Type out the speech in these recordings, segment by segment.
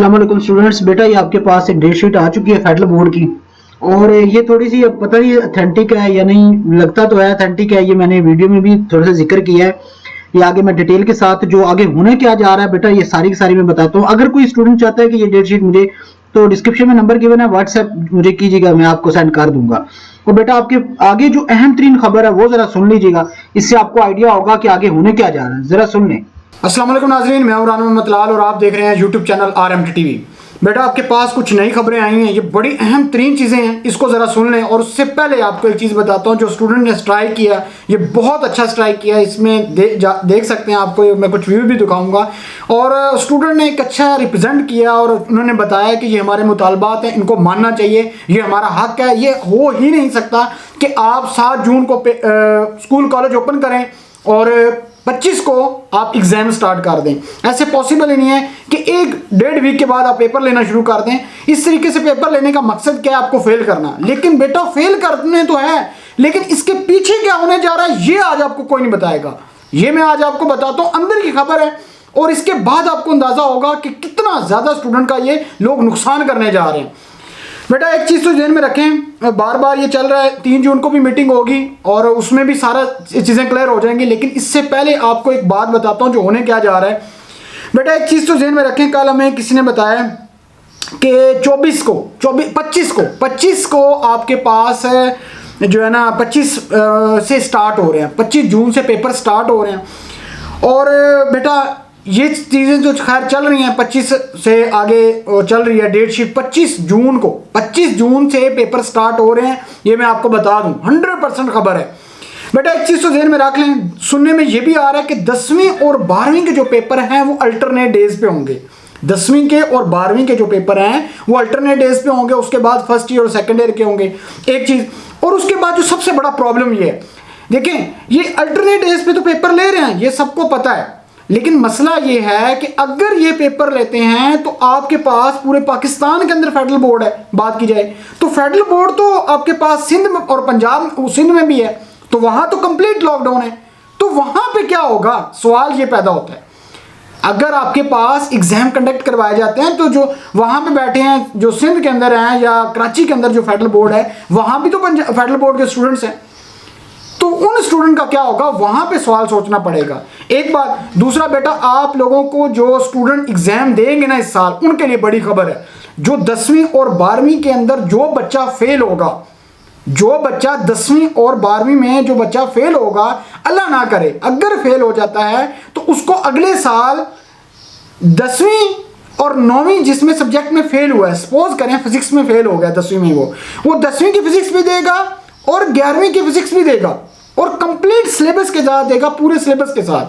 अस्सलाम स्टूडेंट्स, बेटा ये आपके पास एक डेट शीट आ चुकी है फेडरल बोर्ड की। और ये थोड़ी सी अब पता नहीं अथेंटिक है या नहीं, लगता तो है अथेंटिक है। ये मैंने वीडियो में भी थोड़ा सा जिक्र किया है। ये आगे मैं डिटेल के साथ जो आगे होने क्या जा रहा है बेटा, ये सारी की सारी मैं बताता हूँ। अगर कोई स्टूडेंट चाहता है कि ये डेट शीट मुझे, तो डिस्क्रिप्शन में नंबर गिवन है, व्हाट्सएप मुझे कीजिएगा, मैं आपको सेंड कर दूंगा। और बेटा आपके आगे जो अहम तरीन खबर है वो जरा सुन लीजिएगा, इससे आपको आइडिया होगा कि आगे होने क्या जा रहा है। जरा सुन लें। अस्सलाम वालेकुम नाज़रीन, मैं हूं राना मोहम्मद लाल और आप देख रहे हैं यूट्यूब चैनल RMT टीवी। बेटा आपके पास कुछ नई खबरें आई हैं, ये बड़ी अहम तरीन चीज़ें हैं, इसको ज़रा सुन लें। और उससे पहले आपको एक चीज़ बताता हूं, जो स्टूडेंट ने स्ट्राइक किया ये बहुत अच्छा स्ट्राइक किया। इसमें देख सकते हैं, आपको मैं कुछ व्यू भी दिखाऊंगा। और स्टूडेंट ने एक अच्छा रिप्रेजेंट किया और उन्होंने बताया कि ये हमारे मुतालबात हैं, इनको मानना चाहिए, ये हमारा हक है। ये हो ही नहीं सकता कि आप 7 जून को स्कूल कॉलेज ओपन करें और 25 को आप एग्जाम स्टार्ट कर दें। ऐसे पॉसिबल ही नहीं है कि 1-1.5 वीक के बाद आप पेपर लेना शुरू कर दें। इस तरीके से पेपर लेने का मकसद क्या है? आपको फेल करना। लेकिन बेटा फेल करने तो है, लेकिन इसके पीछे क्या होने जा रहा है ये आज आपको कोई नहीं बताएगा। ये मैं आज आपको बताता हूं, अंदर की खबर है। और इसके बाद आपको अंदाजा होगा कि कितना ज्यादा स्टूडेंट का ये लोग नुकसान करने जा रहे हैं। बेटा एक चीज़ तो ध्यान में रखें, बार बार ये चल रहा है, 3 जून को भी मीटिंग होगी और उसमें भी सारा चीज़ें क्लियर हो जाएंगी। लेकिन इससे पहले आपको एक बात बताता हूँ जो होने क्या जा रहा है। बेटा एक चीज़ तो ध्यान में रखें, कल हमें किसी ने बताया कि 25 को आपके पास जो है ना 25 से स्टार्ट हो रहे हैं, 25 जून से पेपर स्टार्ट हो रहे हैं। और बेटा ये चीज़ें जो खैर चल रही हैं, 25 से आगे चल रही है डेट शीट। 25 जून से पेपर स्टार्ट हो रहे हैं, ये मैं आपको बता दूं, 100% खबर है। बेटा एक चीज़ तो ध्यान में रख लें, सुनने में ये भी आ रहा है कि 10वीं और 12वीं के जो पेपर हैं वो अल्टरनेट डेज पे होंगे। 10वीं के और 12वीं के जो पेपर हैं वो अल्टरनेट डेज पे होंगे, उसके बाद फर्स्ट ईयर और सेकेंड ईयर के होंगे। एक चीज़, और उसके बाद जो सबसे बड़ा प्रॉब्लम ये है, देखें ये अल्टरनेट डेज पे तो पेपर ले रहे हैं, ये सबको पता है। लेकिन मसला ये है कि अगर ये पेपर लेते हैं तो आपके पास पूरे पाकिस्तान के अंदर फेडरल बोर्ड है, बात की जाए तो फेडरल बोर्ड तो आपके पास सिंध में और पंजाब, सिंध में भी है, तो वहां तो कंप्लीट लॉकडाउन है। तो वहां पे क्या होगा, सवाल ये पैदा होता है। अगर आपके पास एग्जाम कंडक्ट करवाए जाते हैं तो जो वहां पे बैठे हैं, जो सिंध के अंदर हैं या कराची के अंदर जो फेडरल बोर्ड है, वहां भी तो फेडरल बोर्ड के स्टूडेंट्स हैं। तो उन स्टूडेंट का क्या होगा, वहां पे सवाल सोचना पड़ेगा। एक बात। दूसरा बेटा, आप लोगों को जो स्टूडेंट एग्जाम देंगे ना इस साल, उनके लिए बड़ी खबर है। जो 10वीं और 12वीं के अंदर जो बच्चा फेल होगा, जो बच्चा 10वीं और 12वीं में जो बच्चा फेल होगा, अल्लाह ना करे अगर फेल हो जाता है तो उसको अगले साल 10वीं और 9वीं जिसमें सब्जेक्ट में फेल हुआ है, सपोज करें फिजिक्स में फेल हो गया 10वीं में, वो 10वीं की फिजिक्स भी देगा और 11वीं की फिजिक्स भी देगा और कंप्लीट सिलेबस के साथ देगा, पूरे सिलेबस के साथ।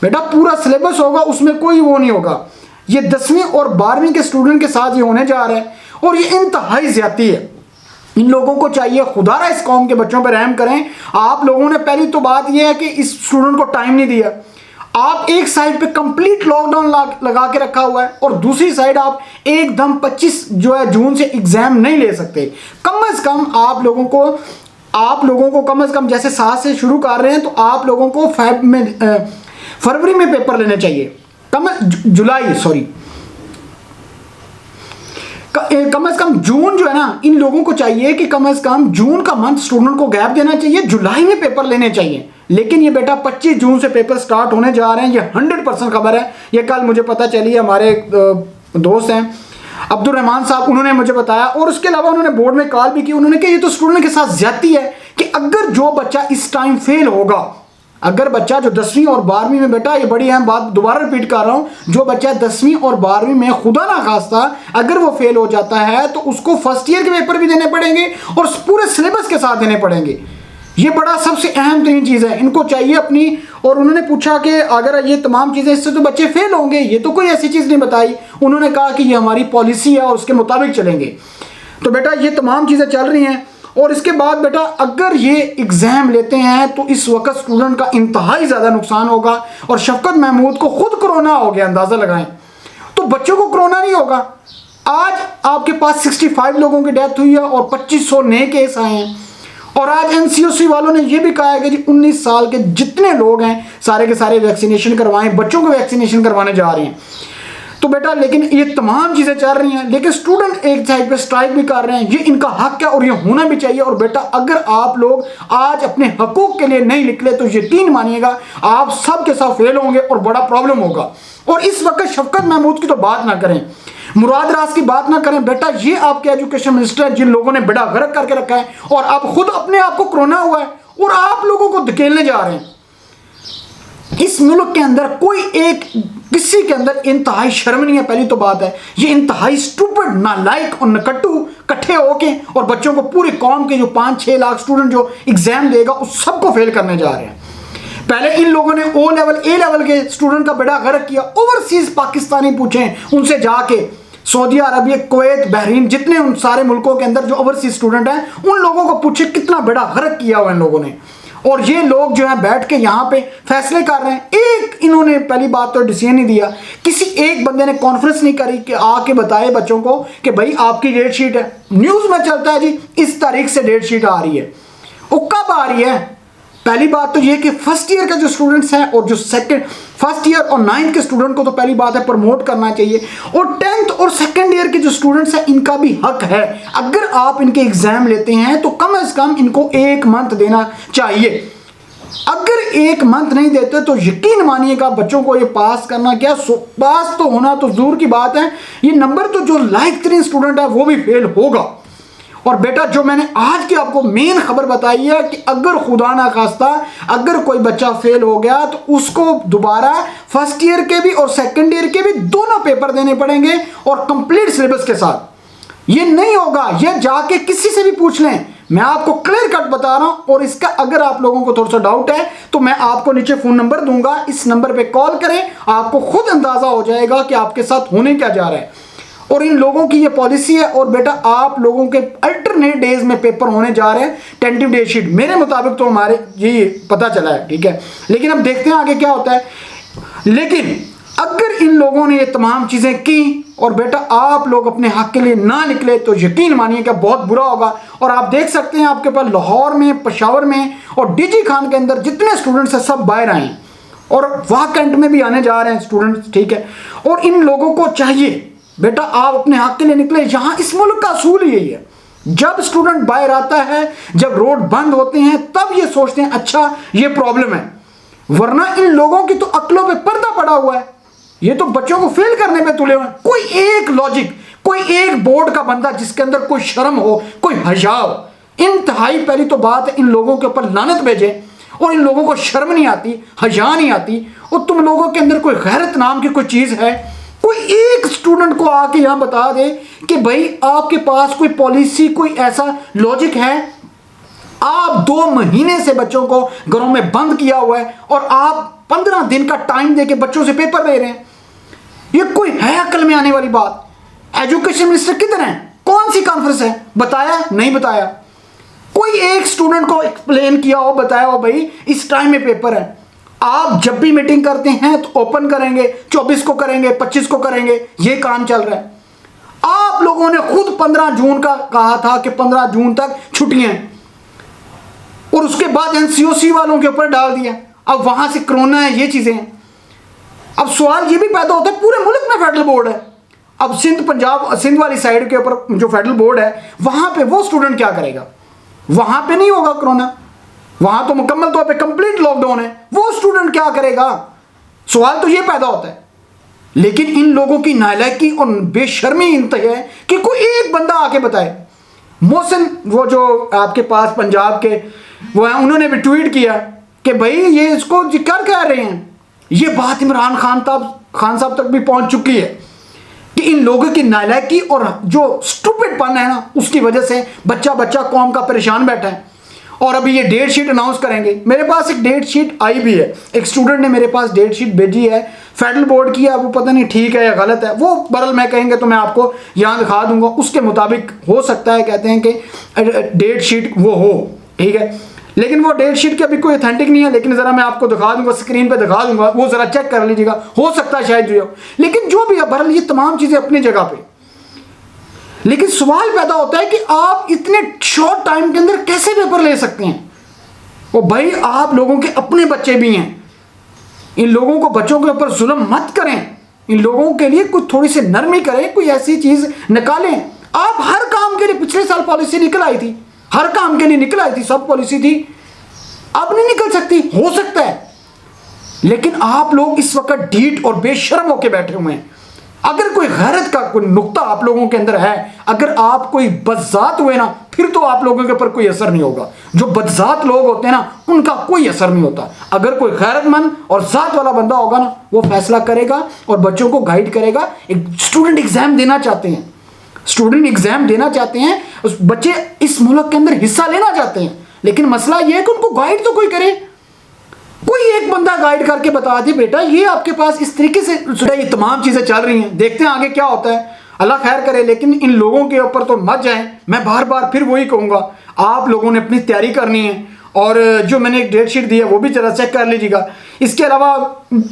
बेटा पूरा सिलेबस होगा, उसमें कोई वो नहीं होगा। ये 10वीं और 12वीं के स्टूडेंट के साथ ये होने जा रहा है और ये इंतहाई ज्यादती है। इन लोगों को चाहिए खुदारा इस कौम के बच्चों पर रहम करें। आप लोगों ने पहली तो बात यह है कि इस स्टूडेंट को टाइम नहीं दिया। आप एक साइड पे कंप्लीट लॉकडाउन लगा के रखा हुआ है और दूसरी साइड आप एकदम 25 जो है जून से एग्जाम नहीं ले सकते। कम से कम आप लोगों को कम से कम जैसे 7 से शुरू कर रहे हैं तो आप लोगों को फरवरी में पेपर लेने चाहिए, कम से कम जून जो है ना, इन लोगों को चाहिए कि कम से कम जून का मंथ स्टूडेंट को गैप देना चाहिए, जुलाई में पेपर लेने चाहिए। लेकिन ये बेटा 25 जून से पेपर स्टार्ट होने जा रहे हैं, ये 100% खबर है। ये कल मुझे पता चली, हमारे दोस्त हैं अब्दुल रहमान साहब, उन्होंने मुझे बताया। और उसके अलावा उन्होंने बोर्ड में कॉल भी की, उन्होंने कहा ये तो स्टूडेंट के साथ ज्यादती है कि अगर जो बच्चा इस टाइम फेल होगा, अगर बच्चा जो 10वीं और 12वीं में, बेटा ये बड़ी अहम बात दोबारा रिपीट कर रहा हूं, जो बच्चा 10वीं और 12वीं में खुदा ना खास्ता अगर वो फेल हो जाता है तो उसको फर्स्ट ईयर के पेपर भी देने पड़ेंगे और पूरे सिलेबस के साथ देने पड़ेंगे। ये बड़ा सबसे अहम तरीन चीज़ है, इनको चाहिए अपनी। और उन्होंने पूछा कि अगर ये तमाम चीज़ें, इससे तो बच्चे फेल होंगे, ये तो कोई ऐसी चीज़ नहीं बताई। उन्होंने कहा कि ये हमारी पॉलिसी है और उसके मुताबिक चलेंगे। तो बेटा ये तमाम चीज़ें चल रही हैं। और इसके बाद बेटा अगर ये एग्ज़ाम लेते हैं तो इस वक्त स्टूडेंट का इंतहाई ज़्यादा नुकसान होगा। और शफकत महमूद को खुद कोरोना हो गया, अंदाज़ा लगाएं, तो बच्चों को कोरोना नहीं होगा। आज आपके पास 65 लोगों की डेथ हुई है और 2500 नए केस आए हैं। और आज NCOC वालों ने यह भी कहा है कि जी 19 साल के जितने लोग हैं सारे के सारे वैक्सीनेशन करवाएं, बच्चों को वैक्सीनेशन करवाने जा रहे हैं। तो बेटा लेकिन ये तमाम चीज़ें चल रही हैं, लेकिन स्टूडेंट एक साइड पे स्ट्राइक भी कर रहे हैं, ये इनका हक है और ये होना भी चाहिए। और बेटा अगर आप लोग आज अपने हकूक के लिए नहीं निकले तो यकीन मानिएगा आप सब के साथ फेल होंगे और बड़ा प्रॉब्लम होगा। और इस वक्त शफकत महमूद की तो बात ना करें, मुराद राज की बात ना करें, बेटा ये आपके एजुकेशन मिनिस्टर है जिन लोगों ने बेड़ा गर्क करके रखा है और आप खुद अपने आप को कोरोना हुआ है और आप लोगों को धकेलने जा रहे हैं। इस मुल्क के अंदर कोई एक किसी के अंदर इंतहाई शर्म नहीं है, पहली तो बात है। ये इंतहाई स्टूपिड, नालायक और नकट्टू इकट्ठे होके और बच्चों को, पूरी कौम के जो 5-6 लाख स्टूडेंट जो एग्जाम देगा उस सबको फेल करने जा रहे हैं। पहले इन लोगों ने ओ लेवल ए लेवल के स्टूडेंट का बेड़ा गर्क किया। ओवरसीज पाकिस्तानी पूछें उनसे जाके, सऊदी अरबिया, कुवैत, बहरीन, जितने उन सारे मुल्कों के अंदर जो ओवरसीज स्टूडेंट हैं उन लोगों को पूछे कितना बेड़ा गर्क किया हुआ इन लोगों ने। और ये लोग जो है बैठ के यहाँ पे फैसले कर रहे हैं। एक इन्होंने पहली बात तो डिसीजन नहीं दिया, किसी एक बंदे ने कॉन्फ्रेंस नहीं करी कि आके बताए बच्चों को कि भाई आपकी डेट शीट है। न्यूज़ में चलता है जी इस तारीख से डेट शीट आ रही है। वो कब आ रही है? पहली बात तो ये कि फर्स्ट ईयर के जो स्टूडेंट्स हैं और जो सेकंड, फर्स्ट ईयर और 9th के स्टूडेंट को तो पहली बात है प्रमोट करना चाहिए, और 10th और सेकंड ईयर के जो स्टूडेंट्स हैं इनका भी हक है। अगर आप इनके एग्जाम लेते हैं तो कम से कम इनको 1 मंथ देना चाहिए। अगर 1 मंथ नहीं देते तो यकीन मानिएगा बच्चों को ये पास करना क्या, पास तो होना तो दूर की बात है, ये नंबर तो जो लायक तरीन स्टूडेंट है वो भी फेल होगा। और बेटा जो मैंने आज की आपको मेन खबर बताई है कि अगर खुदा ना खास्ता अगर कोई बच्चा फेल हो गया तो उसको दोबारा फर्स्ट ईयर के भी और सेकंड ईयर के भी दोनों पेपर देने पड़ेंगे और कंप्लीट सिलेबस के साथ। ये नहीं होगा, ये जाके किसी से भी पूछ लें, मैं आपको क्लियर कट बता रहा हूं। और इसका अगर आप लोगों को थोड़ा सा डाउट है तो मैं आपको नीचे फोन नंबर दूंगा, इस नंबर पे कॉल करें, आपको खुद अंदाजा हो जाएगा कि आपके साथ होने क्या जा रहा है। और इन लोगों की ये पॉलिसी है। और बेटा आप लोगों के अल्टरनेट डेज में पेपर होने जा रहे हैं, टेंटिव डेट शीट मेरे मुताबिक तो हमारे ये पता चला है, ठीक है, लेकिन अब देखते हैं आगे क्या होता है। लेकिन अगर इन लोगों ने ये तमाम चीज़ें की और बेटा आप लोग अपने हक के लिए ना निकले तो यकीन मानिए कि बहुत बुरा होगा। और आप देख सकते हैं आपके पास लाहौर में, पेशावर में और डीजी खान के अंदर जितने स्टूडेंट्स हैं सब बाहर आए हैं और वहाँ कैंट में भी आने जा रहे हैं स्टूडेंट्स, ठीक है। और इन लोगों को चाहिए बेटा आप अपने हक के लिए निकले। यहाँ इस मुल्क का असूल यही है, जब स्टूडेंट बाहर आता है, जब रोड बंद होते हैं तब ये सोचते हैं अच्छा ये प्रॉब्लम है, वरना इन लोगों की तो अक्लों पे पर्दा पड़ा हुआ है। ये तो बच्चों को फेल करने में तुले हुए हैं। कोई एक लॉजिक, कोई एक बोर्ड का बंदा जिसके अंदर कोई शर्म हो, कोई हया हो। इंतहाई पहली तो बात है इन लोगों के ऊपर लानत भेजे। और इन लोगों को शर्म नहीं आती, हया नहीं आती। और तुम लोगों के अंदर कोई गैरत नाम की कोई चीज़ है? कोई एक स्टूडेंट को आके यहाँ बता दे कि भाई आपके पास कोई पॉलिसी, कोई ऐसा लॉजिक है? आप 2 महीने से बच्चों को घरों में बंद किया हुआ है और आप 15 दिन का टाइम देके बच्चों से पेपर ले रहे हैं। ये कोई है अकल में आने वाली बात? एजुकेशन मिनिस्टर किधर है? कौन सी कॉन्फ्रेंस है? बताया नहीं बताया? कोई एक स्टूडेंट को एक्सप्लेन किया हो, बताया हो भाई इस टाइम में पेपर है। आप जब भी मीटिंग करते हैं तो ओपन करेंगे, 24 को करेंगे, 25 को करेंगे, ये काम चल रहा है। आप लोगों ने खुद 15 जून का कहा था कि 15 जून तक छुट्टियां, और उसके बाद एनसीओसी वालों के ऊपर डाल दिया। अब वहां से कोरोना है, ये चीजें हैं। अब सवाल ये भी पैदा होता है, पूरे मुल्क में फेडरल बोर्ड है। अब सिंध, पंजाब, सिंध वाली साइड के ऊपर जो फेडरल बोर्ड है वहां पे वो स्टूडेंट क्या करेगा? वहां पे नहीं होगा कोरोना, वहां तो मुकम्मल तौर पे कंप्लीट लॉकडाउन है, वो स्टूडेंट क्या करेगा? सवाल तो ये पैदा होता है। लेकिन इन लोगों की नालायकी और बेशर्मी इंतहा है कि कोई एक बंदा आके बताए। मोहसिन, वो जो आपके पास पंजाब के वो हैं, उन्होंने भी ट्वीट किया कि भाई ये इसको जिक्र कह रहे हैं। ये बात इमरान खान साहब तक भी पहुंच चुकी है कि इन लोगों की नालायकी और जो स्टूपिडपन है ना, उसकी वजह से बच्चा बच्चा कौम का परेशान बैठा है। और अभी ये डेट शीट अनाउंस करेंगे। मेरे पास एक डेट शीट आई भी है, एक स्टूडेंट ने मेरे पास डेट शीट भेजी है फेडरल बोर्ड की है। वो पता नहीं ठीक है या गलत है, वो बरल मैं कहेंगे तो मैं आपको यहाँ दिखा दूंगा। उसके मुताबिक हो सकता है, कहते हैं कि डेट शीट वो हो, ठीक है। लेकिन वो डेट शीट की अभी कोई ऑथेंटिक नहीं है, लेकिन ज़रा मैं आपको दिखा दूंगा, स्क्रीन पे दिखा दूंगा, वो ज़रा चेक कर लीजिएगा, हो सकता है शायद जो हो। लेकिन जो भी है बहरहाल ये तमाम चीज़ें अपनी जगह पे। लेकिन सवाल पैदा होता है कि आप इतने शॉर्ट टाइम के अंदर कैसे पेपर ले सकते हैं? वो भाई आप लोगों के अपने बच्चे भी हैं, इन लोगों को, बच्चों के ऊपर जुल्म मत करें। इन लोगों के लिए कुछ थोड़ी सी नरमी करें, कोई ऐसी चीज निकालें। आप हर काम के लिए पिछले साल पॉलिसी निकल आई थी, हर काम के लिए निकल आई थी, सब पॉलिसी थी, अब नहीं निकल सकती, हो सकता है, लेकिन आप लोग इस वक्त ढीठ और बेशर्म होकर बैठे हुए हैं। अगर कोई गैरत का कोई नुक्ता आप लोगों के अंदर है, अगर आप कोई बदजात हुए ना, फिर तो आप लोगों के ऊपर कोई असर नहीं होगा। जो बदजात लोग होते हैं ना, उनका कोई असर नहीं होता। अगर कोई गैरतमंद और जात वाला बंदा होगा ना, वो फैसला करेगा और बच्चों को गाइड करेगा। एक स्टूडेंट एग्जाम देना चाहते हैं, स्टूडेंट एग्जाम देना चाहते हैं, उस बच्चे इस मुल्क के अंदर हिस्सा लेना चाहते हैं, लेकिन मसला यह है कि उनको गाइड तो कोई करे, कोई एक बंदा गाइड करके बता दे बेटा ये आपके पास इस तरीके से ये तमाम चीजें चल रही हैं, देखते हैं आगे क्या होता है, अल्लाह खैर करे। लेकिन इन लोगों के ऊपर तो मत जाएं। मैं बार बार फिर वही कहूंगा, आप लोगों ने अपनी तैयारी करनी है, और जो मैंने एक डेट शीट दी है वो भी जरा चेक कर लीजिएगा। इसके अलावा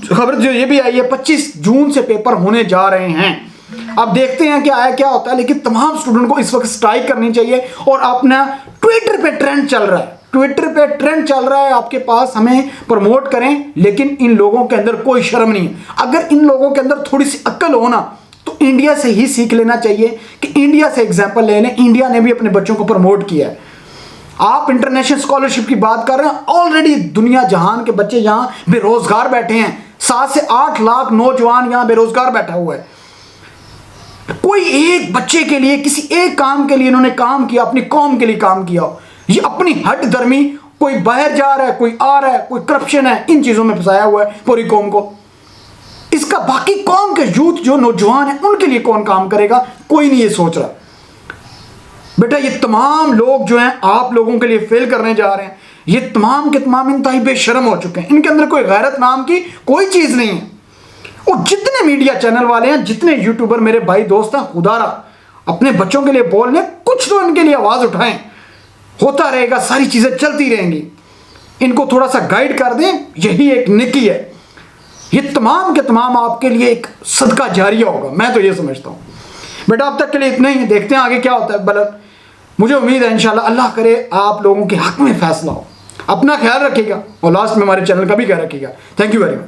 खबर जो ये भी आई है 25 जून से पेपर होने जा रहे हैं। अब देखते हैं कि आया क्या होता है, लेकिन तमाम स्टूडेंट को इस वक्त स्ट्राइक करनी चाहिए। और अपना ट्विटर पे ट्रेंड चल रहा है, ट्विटर पे ट्रेंड चल रहा है आपके पास, हमें प्रमोट करें, लेकिन इन लोगों के अंदर कोई शर्म नहीं है। अगर इन लोगों के अंदर थोड़ी सी अक्ल हो ना, तो इंडिया से ही सीख लेना चाहिए कि इंडिया से एग्जाम्पल ले लें। इंडिया ने भी अपने बच्चों को प्रमोट किया है। आप इंटरनेशनल स्कॉलरशिप की बात कर रहे हैं, ऑलरेडी दुनिया जहान के बच्चे यहाँ बेरोजगार बैठे हैं। 7 से 8 लाख नौजवान यहाँ बेरोजगार बैठा हुआ है। कोई एक बच्चे के लिए, किसी एक काम के लिए इन्होंने काम किया, अपनी कौम के लिए काम किया। ये अपनी हट धर्मी, कोई बाहर जा रहा है, कोई आ रहा है, कोई करप्शन है, इन चीजों में फंसाया हुआ है पूरी कौम को। इसका बाकी कौम के यूथ जो नौजवान है उनके लिए कौन काम करेगा, कोई नहीं ये सोच रहा। बेटा ये तमाम लोग जो हैं आप लोगों के लिए फेल करने जा रहे हैं। ये तमाम के तमाम इंतहाई बेशर्म हो चुके हैं, इनके अंदर कोई गैरत नाम की कोई चीज नहीं है। और जितने मीडिया चैनल वाले हैं, जितने यूट्यूबर मेरे भाई दोस्त हैं, खुदारा अपने बच्चों के लिए बोलने, कुछ तो इनके लिए आवाज उठाएं। होता रहेगा, सारी चीजें चलती रहेंगी, इनको थोड़ा सा गाइड कर दें, यही एक नेकी है। ये तमाम के तमाम आपके लिए एक सदका जारिया होगा, मैं तो ये समझता हूं। बेटा अब तक के लिए इतना ही, देखते हैं आगे क्या होता है। बलर मुझे उम्मीद है इंशाल्लाह अल्लाह करे आप लोगों के हक में फैसला हो। अपना ख्याल रखिएगा और लास्ट में हमारे चैनल का भी ख्याल रखिएगा। Thank you very much.